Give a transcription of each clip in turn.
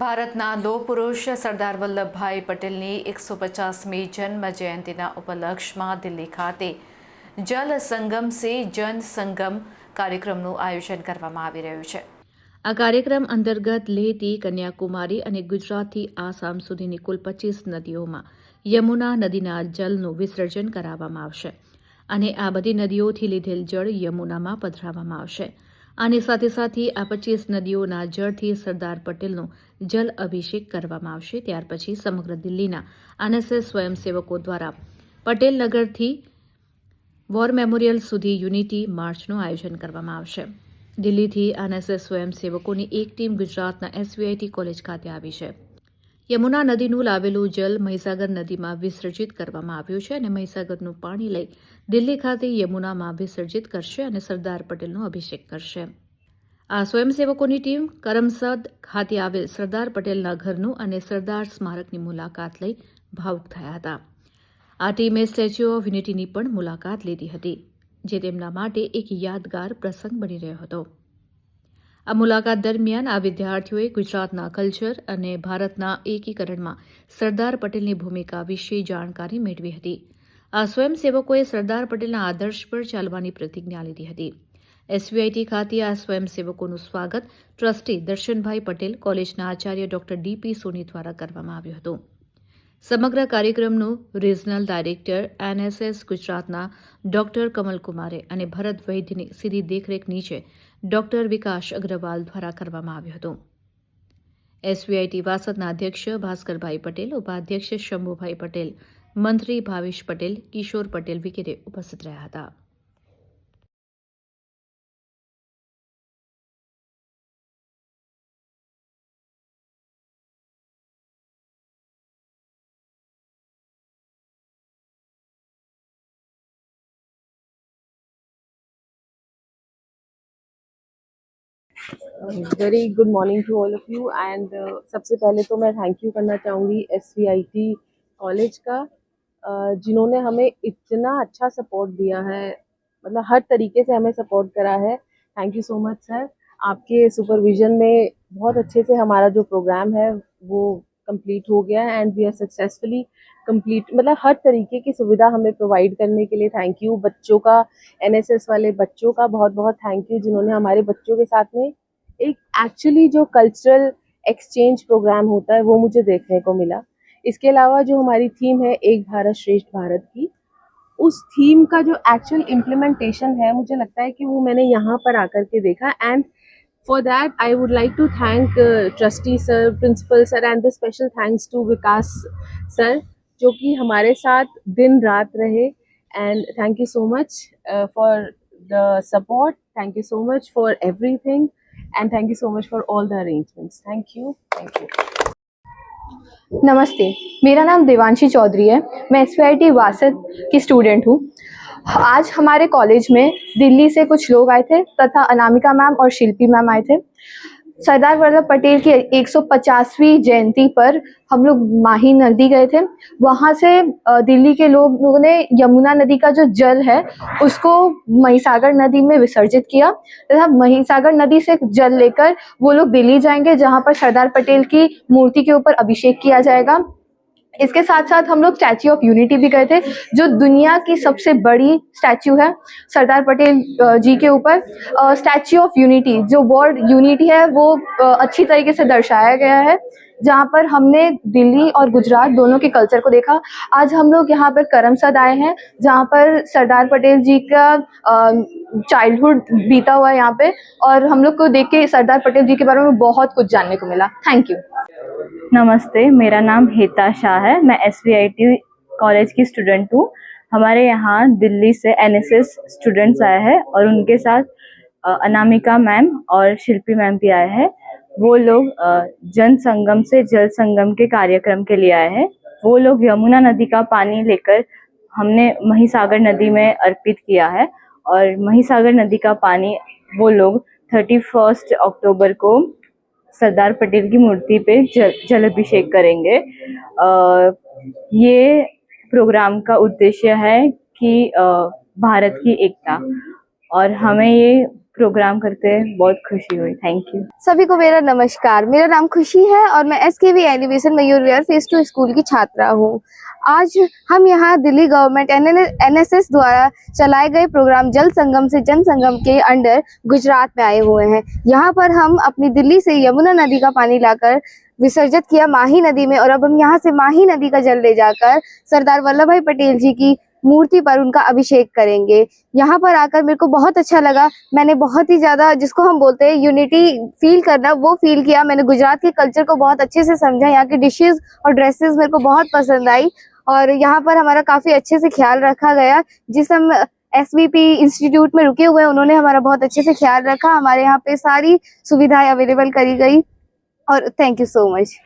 ભારતના લોહ પુરુષ સરદાર વલ્લભભાઈ પટેલની 150મી જન્મ જયંતિના ઉપલક્ષમાં દિલ્હી ખાતે જલ સંગમ સે જન સંગમ કાર્યક્રમનું આયોજન કરવામાં આવી રહ્યું છે। આ કાર્યક્રમ અંતર્ગત લેહથી કન્યાકુમારી અને ગુજરાતથી આસામ સુધીની કુલ 25 નદીઓમાં યમુના નદીના જલનું વિસર્જન કરાવવામાં આવશે અને આ બધી નદીઓથી લીધેલ જળ યમુનામાં પધરાવવામાં આવશે। આની સાથે સાથે આ 25 નદીઓના જળથી સરદાર પટેલનો જલ અભિષેક કરવામાં આવશે। ત્યાર પછી સમગ્ર દિલ્હીના એનએસએસ સ્વયંસેવકો દ્વારા પટેલ નગરથી વોર મેમોરિયલ સુધી યુનિટી માર્ચનું આયોજન કરવામાં આવશે। દિલ્હીથી એનએસએસ સ્વયંસેવકોની એક ટીમ ગુજરાતના એસવીઆઈટી કોલેજ ખાતે આવી છે। યમુના નદીનું લાવેલું જલ મહીસાગર નદીમાં વિસર્જિત કરવામાં આવ્યું છે અને મહીસાગરનું પાણી લઈ દિલ્હી ખાતે યમુનામાં વિસર્જિત કરશે અને સરદાર પટેલનો અભિષેક કરશે। આ સ્વયંસેવકોની ટીમ કરમસદ ખાતે આવેલ સરદાર પટેલના ઘરનું અને સરદાર સ્મારકની મુલાકાત લઈ ભાવુક થયા હતા। આ ટીમે સ્ટેચ્યુ ઓફ યુનિટીની પણ મુલાકાત લીધી હતી, જે તેમના માટે એક યાદગાર પ્રસંગ બની રહ્યો હતો। આ મુલાકાત દરમિયાન આ વિદ્યાર્થીઓએ ગુજરાતના કલ્ચર અને ભારતના એકીકરણમાં સરદાર પટેલની ભૂમિકા વિશે જાણકારી મેળવી હતી। આ સ્વયંસેવકોએ સરદાર પટેલના આદર્શ પર ચાલવાની પ્રતિજ્ઞા લીધી હતી। એસવીઆઈટી ખાતે આ સ્વયંસેવકોનું સ્વાગત ટ્રસ્ટી દર્શનભાઈ પટેલ, કોલેજના આચાર્ય ડોક્ટર ડીપી સોની દ્વારા કરવામાં આવ્યું હતું। સમગ્ર કાર્યક્રમનું રિજનલ ડાયરેક્ટર એનએસએસ ગુજરાતના ડોક્ટર કમલકુમારે અને ભરત વૈદ્યની સીધી દેખરેખ નીચે ડોક્ટર વિકાસ અગ્રવાલ દ્વારા કરવામાં આવ્યું હતું। એસવીઆઈટી વાસદના અધ્યક્ષ ભાસ્કરભાઈ પટેલ, ઉપાધ્યક્ષ શંભુભાઈ પટેલ, મંત્રી ભાવેશ પટેલ, કિશોર પટેલ વગેરે ઉપસ્થિત રહ્યા હતા। Very good morning to all of you and सबसे पहले तो मैं थैंक यू करना चाहूँगी एसवीआईटी कॉलेज का, जिन्होंने हमें इतना अच्छा सपोर्ट दिया है, मतलब हर तरीके से हमें सपोर्ट करा है। Thank you so much sir. आपके सुपरविजन में बहुत अच्छे से हमारा जो प्रोग्राम है वो कंप्लीट हो गया है and we are successfully complete, मतलब हर तरीके की सुविधा हमें प्रोवाइड करने के लिए थैंक यू। बच्चों का, एनएसएस वाले बच्चों का बहुत बहुत थैंक यू, जिन्होंने हमारे बच्चों के साथ में एक एक्चुअली जो कल्चरल एक्सचेंज प्रोग्राम होता है वो मुझे देखने को मिला। इसके अलावा जो हमारी थीम है एक भारत श्रेष्ठ भारत की, उस थीम का जो एक्चुअल इम्प्लीमेंटेशन है मुझे लगता है कि वो मैंने यहाँ पर आकर के देखा। And for that I would like to thank trustee sir, principal sir and the special thanks to Vikas sir, जो कि हमारे साथ दिन रात रहे। And thank you so much for the support, thank you so much for everything and thank you so much for all the arrangements. Thank you, thank you. नमस्ते, मेरा नाम देवांशी चौधरी है। मैं एसवीआईटी वासद की स्टूडेंट हूँ। आज हमारे कॉलेज में दिल्ली से कुछ लोग आए थे तथा अनामिका मैम और शिल्पी मैम आए थे। सरदार वल्लभ पटेल की 150वीं जयंती पर हम लोग माही नदी गए थे। वहाँ से दिल्ली के लोगों ने यमुना नदी का जो जल है उसको महीसागर नदी में विसर्जित किया तथा महीसागर नदी से जल लेकर वो लोग दिल्ली जाएंगे, जहाँ पर सरदार पटेल की मूर्ति के ऊपर अभिषेक किया जाएगा। इसके साथ साथ हम लोग स्टैच्यू ऑफ यूनिटी भी गए थे, जो दुनिया की सबसे बड़ी स्टैच्यू है सरदार पटेल जी के ऊपर। स्टैच्यू ऑफ यूनिटी, जो वर्ड यूनिटी है वो अच्छी तरीके से दर्शाया गया है, जहाँ पर हमने दिल्ली और गुजरात दोनों के कल्चर को देखा। आज हम लोग यहाँ पर करमसद आए हैं, जहाँ पर सरदार पटेल जी का चाइल्डहुड बीता हुआ है यहाँ पे, और हम लोग को देख के सरदार पटेल जी के बारे में बहुत कुछ जानने को मिला। Thank you. नमस्ते, मेरा नाम हेता शाह है। मैं एसवीआईटी कॉलेज की स्टूडेंट हूँ। हमारे यहाँ दिल्ली से एनएसएस स्टूडेंट्स आए हैं और उनके साथ अनामिका मैम और शिल्पी मैम भी आए हैं। वो लोग जन संगम से जल संगम के कार्यक्रम के लिए आए हैं। वो लोग यमुना नदी का पानी लेकर हमने महीसागर नदी में अर्पित किया है, और महीसागर नदी का पानी वो लोग 31 अक्टूबर को सरदार पटेल की मूर्ति पे जल अभिषेक करेंगे। ये प्रोग्राम का उद्देश्य है कि भारत की एकता, और हमें ये प्रोग्राम करते हैं, बहुत खुशी हुई। Thank you. सभी को मेरा नमस्कार। मेरा नाम खुशी है और मैं SKV elevation Mayur Vihar phase 2 school की छात्रा हूँ। आज हम यहाँ दिल्ली गवर्नमेंट NSS द्वारा चलाए गए प्रोग्राम जल संगम से जन संगम के अंडर गुजरात में आए हुए हैं। यहाँ पर हम अपनी दिल्ली से यमुना नदी का पानी लाकर विसर्जित किया माही नदी में, और अब हम यहाँ से माही नदी का जल ले जाकर सरदार वल्लभ भाई पटेल जी की मूर्ति पर उनका अभिषेक करेंगे। यहाँ पर आकर मेरे को बहुत अच्छा लगा। मैंने बहुत ही ज़्यादा, जिसको हम बोलते हैं यूनिटी फील करना, वो फील किया। मैंने गुजरात के कल्चर को बहुत अच्छे से समझा। यहाँ की डिशेस और ड्रेसेस मेरे को बहुत पसंद आई, और यहाँ पर हमारा काफ़ी अच्छे से ख्याल रखा गया। जिस हम SVP इंस्टीट्यूट में रुके हुए हैं, उन्होंने हमारा बहुत अच्छे से ख्याल रखा। हमारे यहाँ पे सारी सुविधाएं अवेलेबल करी गई, और thank you so much.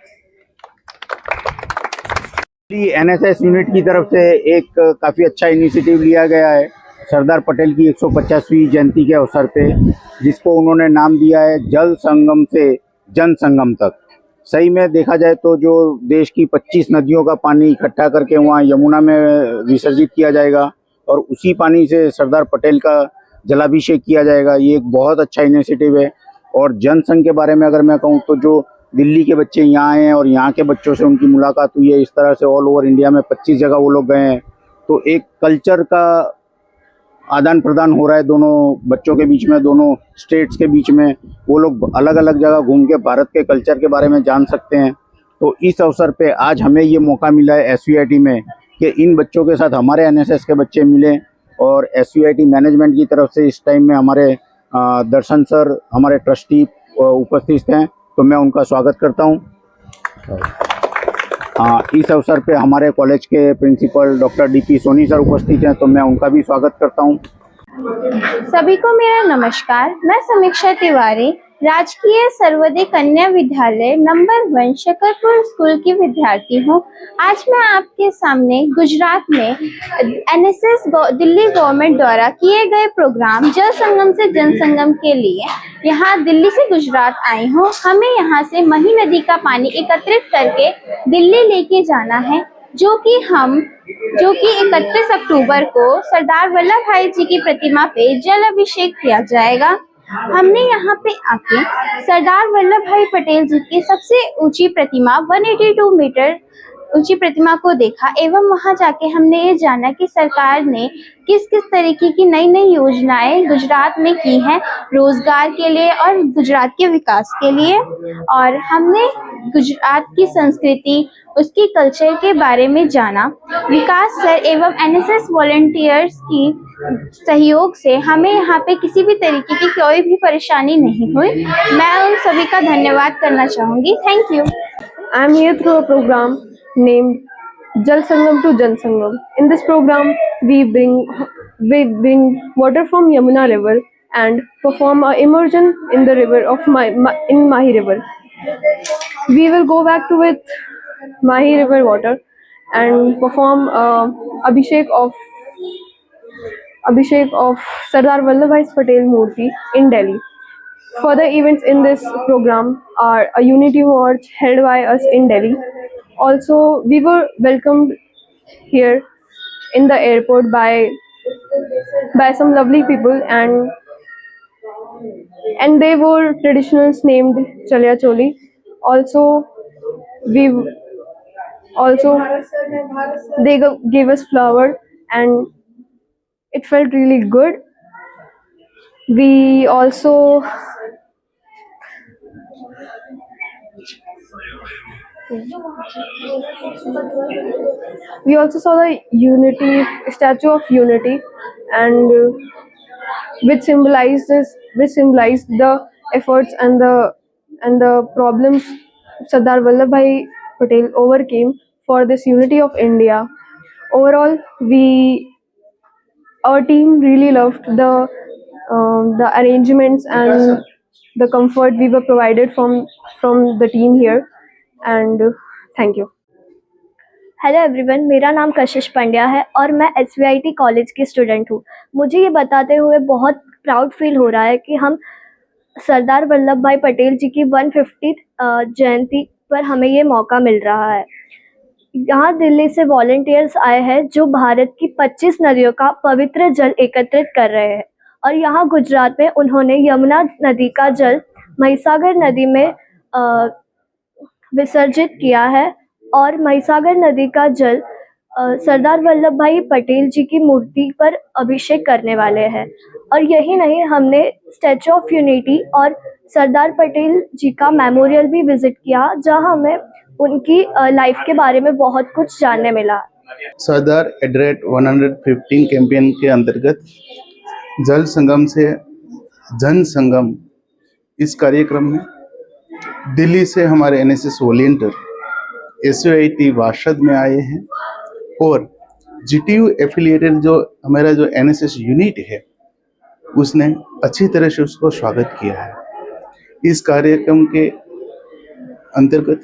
NSS unit की तरफ से एक काफ़ी अच्छा इनिशिएटिव लिया गया है सरदार पटेल की 150वीं जयंती के अवसर पे, जिसको उन्होंने नाम दिया है जल संगम से जन संगम तक। सही में देखा जाए तो जो देश की 25 नदियों का पानी इकट्ठा करके वहाँ यमुना में विसर्जित किया जाएगा और उसी पानी से सरदार पटेल का जलाभिषेक किया जाएगा। ये एक बहुत अच्छा इनिशिएटिव है। और जनसंघ के बारे में अगर मैं कहूँ तो जो दिल्ली के बच्चे यहाँ आए हैं और यहाँ के बच्चों से उनकी मुलाकात हुई है, इस तरह से ऑल ओवर इंडिया में 25 जगह वो लोग गए हैं, तो एक कल्चर का आदान प्रदान हो रहा है दोनों बच्चों के बीच में, दोनों स्टेट्स के बीच में। वो लोग अलग अलग जगह घूम के भारत के कल्चर के बारे में जान सकते हैं। तो इस अवसर पे आज हमें ये मौका मिला है SVIT में कि इन बच्चों के साथ हमारे NSS के बच्चे मिले, और SVIT मैनेजमेंट की तरफ से इस टाइम में हमारे दर्शन सर, हमारे ट्रस्टी उपस्थित हैं, तो मैं उनका स्वागत करता हूं। इस अवसर पे हमारे कॉलेज के principal doctor DP Soni sir उपस्थित हैं, तो मैं उनका भी स्वागत करता हूं। सभी को मेरा नमस्कार। मैं समीक्षा तिवारी, राजकीय सर्वोदय कन्या विद्यालय नंबर 1 शकरपुर स्कूल की विद्यार्थी हूँ। आज मैं आपके सामने गुजरात में NSS दिल्ली गवर्नमेंट द्वारा किए गए प्रोग्राम जल संगम से जन संगम के लिए यहाँ दिल्ली से गुजरात आई हूँ। हमें यहाँ से मही नदी का पानी एकत्रित करके दिल्ली लेके जाना है, जो कि 31 अक्टूबर को सरदार वल्लभ भाई जी की प्रतिमा पे जल अभिषेक किया जाएगा। हमने यहाँ पे आके सरदार वल्लभ भाई पटेल जी की सबसे ऊंची प्रतिमा 182 मीटर ऊंची प्रतिमा को देखा, एवं वहां जाके हमने ये जाना कि सरकार ने किस किस तरीके की नई नई योजनाएं गुजरात में की हैं रोजगार के लिए और गुजरात के विकास के लिए। और हमने गुजरात की संस्कृति, उसकी कल्चर के बारे में जाना। विकास सर एवं NSS वॉलंटियर्स की सहयोग से हमें यहाँ पे किसी भी तरीके की कोई भी परेशानी नहीं हुई। मैं उन सभी का धन्यवाद करना चाहूँगी। Thank you. I am here through a program named Jal Sangam to Jan Sangam. In this program, we bring water from Yamuna River and perform a immersion in the river of in Mahi River. We will go back to with Mahi River water and perform Abhishek of Sardar Vallabhbhai Patel Murti in Delhi. Further events in this program are a unity march held by us in Delhi. Also, we were welcomed here in the airport by some lovely people, and they wore traditionals named Chalya Choli. Also, they gave us flower, and it felt really good. We also saw the statue of unity, and which symbolized the efforts and the problems Sardar Vallabhbhai Patel overcame for this unity of India. Overall, our team really loved the arrangements and the comfort we were provided from the team here, and thank you. Hello everyone, मेरा नाम कशिश पंड्या है और मैं SVIT college की student हूँ। मुझे ये बताते हुए बहुत प्राउड फील हो रहा है कि हम सरदार वल्लभ भाई पटेल जी की 150th जयंती पर हमें ये मौका मिल रहा है। यहाँ दिल्ली से वॉलंटियर्स आए हैं जो भारत की 25 नदियों का पवित्र जल एकत्रित कर रहे हैं और यहाँ गुजरात में उन्होंने यमुना नदी का जल महिसागर नदी में विसर्जित किया है और महिसागर नदी का जल सरदार वल्लभ भाई पटेल जी की मूर्ति पर अभिषेक करने वाले हैं। और यही नहीं, हमने स्टैचू ऑफ यूनिटी और सरदार पटेल जी का मेमोरियल भी विजिट किया, जहां हमें उनकी लाइफ के बारे में बहुत कुछ जानने मिला। सरदार @115 कैंपेन के अंतर्गत जल संगम से जन संगम इस कार्यक्रम में दिल्ली से हमारे एनएसएस वॉलंटियर एसयूआईटी वार्षद में आए हैं और जीटीयू एफिलिएटेड जो हमारा जो एनएसएस यूनिट है उसने अच्छी तरह से उसको स्वागत किया है। इस कार्यक्रम के अंतर्गत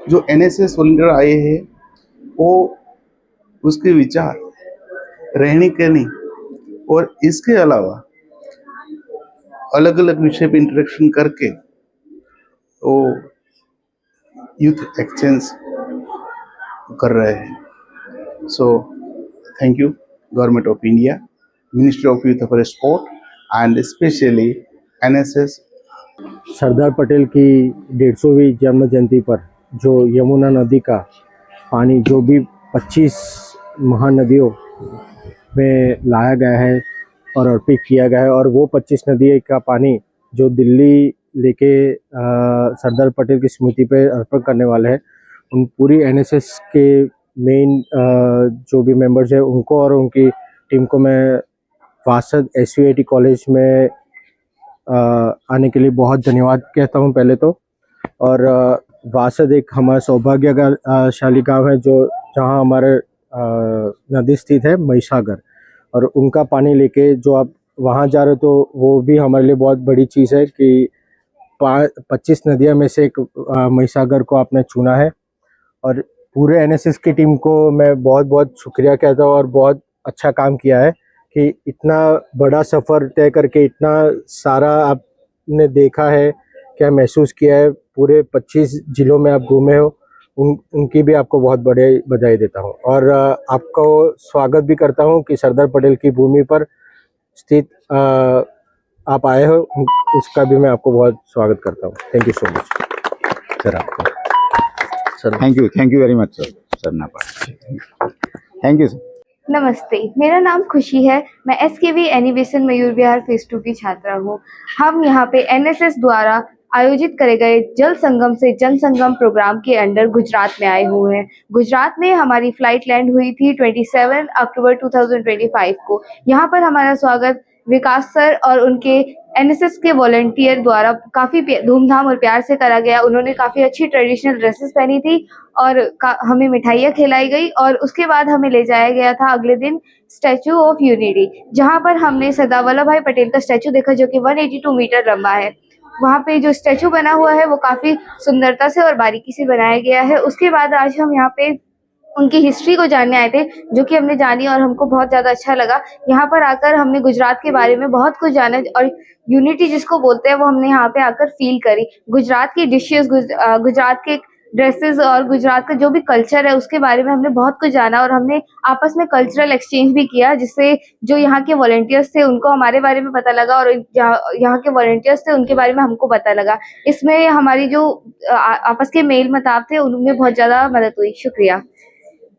जो एनएसएस वॉलंटियर आए हैं वो उसके विचार, रहनी कहनी और इसके अलावा अलग अलग विषय पे इंटरेक्शन करके वो यूथ एक्सचेंज कर रहे हैं। So thank you government of India, ministry of youth affair sport and specially NSS. Sardar Patel की 150वीं जन्म जयंती पर जो यमुना नदी का पानी जो भी 25 महानदियों में लाया गया है और अर्पित किया गया है, और वो 25 नदी का पानी जो दिल्ली लेके सरदार पटेल की स्मृति पे अर्पण करने वाले हैं, उन पूरी एनएसएस के मेन जो भी मेंबर्स हैं उनको और उनकी टीम को मैं वासद एसयूआईटी कॉलेज में आने के लिए बहुत धन्यवाद कहता हूं पहले तो। और वासद एक हमारा सौभाग्यशाली गांव है जो जहां हमारे नदी स्थित है महिसागर, और उनका पानी लेके जो आप वहां जा रहे हो तो वो भी हमारे लिए बहुत बड़ी चीज़ है कि 25 नदियां में से एक महिसागर को आपने चुना है। और पूरे एनएसएस की टीम को मैं बहुत बहुत शुक्रिया कहता हूँ और बहुत अच्छा काम किया है कि इतना बड़ा सफ़र तय करके इतना सारा आपने देखा है, क्या महसूस किया है, पूरे 25 जिलों में आप घूमे हो, उनकी भी आपको बहुत बड़े बधाई देता हूं। और आपको स्वागत भी करता हूं कि सरदार पटेल की भूमि पर स्थित आप आए हो, उसका भी मैं आपको बहुत स्वागत करता हूं। Thank you so much sir. आपको sir thank you very much sir नापा। Thank you sir. नमस्ते, मेरा नाम खुशी है। मैं एसकेवी एनिवेशन मयूर विहार फेज 2 की छात्रा हूँ। हम यहाँ पे एनएसएस द्वारा आयोजित करे गए जल संगम से जन संगम प्रोग्राम के अंडर गुजरात में आए हुए हैं। गुजरात में हमारी फ्लाइट लैंड हुई थी 27 अक्टूबर 2025 को। यहाँ पर हमारा स्वागत विकास सर और उनके एनएसएस के वॉलंटियर द्वारा काफ़ी धूमधाम और प्यार से करा गया। उन्होंने काफ़ी अच्छी ट्रेडिशनल ड्रेसेस पहनी थी और हमें मिठाइयाँ खिलाई गई, और उसके बाद हमें ले जाया गया था अगले दिन स्टैचू ऑफ यूनिटी, जहाँ पर हमने सरदार वल्लभ भाई पटेल का स्टैचू देखा जो कि 182 मीटर लंबा है। वहाँ पे जो स्टैचू बना हुआ है वो काफ़ी सुंदरता से और बारीकी से बनाया गया है। उसके बाद आज हम यहाँ पे उनकी हिस्ट्री को जानने आए थे, जो कि हमने जानी और हमको बहुत ज़्यादा अच्छा लगा। यहाँ पर आकर हमने गुजरात के बारे में बहुत कुछ जाना और यूनिटी जिसको बोलते हैं वो हमने यहाँ पे आकर फील करी। गुजरात की डिशेस, गुजरात के ड्रेसेस और गुजरात का जो भी कल्चर है उसके बारे में हमने बहुत कुछ जाना, और हमने आपस में कल्चरल एक्सचेंज भी किया, जिससे जो यहाँ के वॉलंटियर्स थे उनको हमारे बारे में पता लगा और यहाँ के वॉलंटियर्स थे उनके बारे में हमको पता लगा। इसमें हमारी जो आपस के मेल मताब थे उनमें बहुत ज़्यादा मदद हुई। शुक्रिया।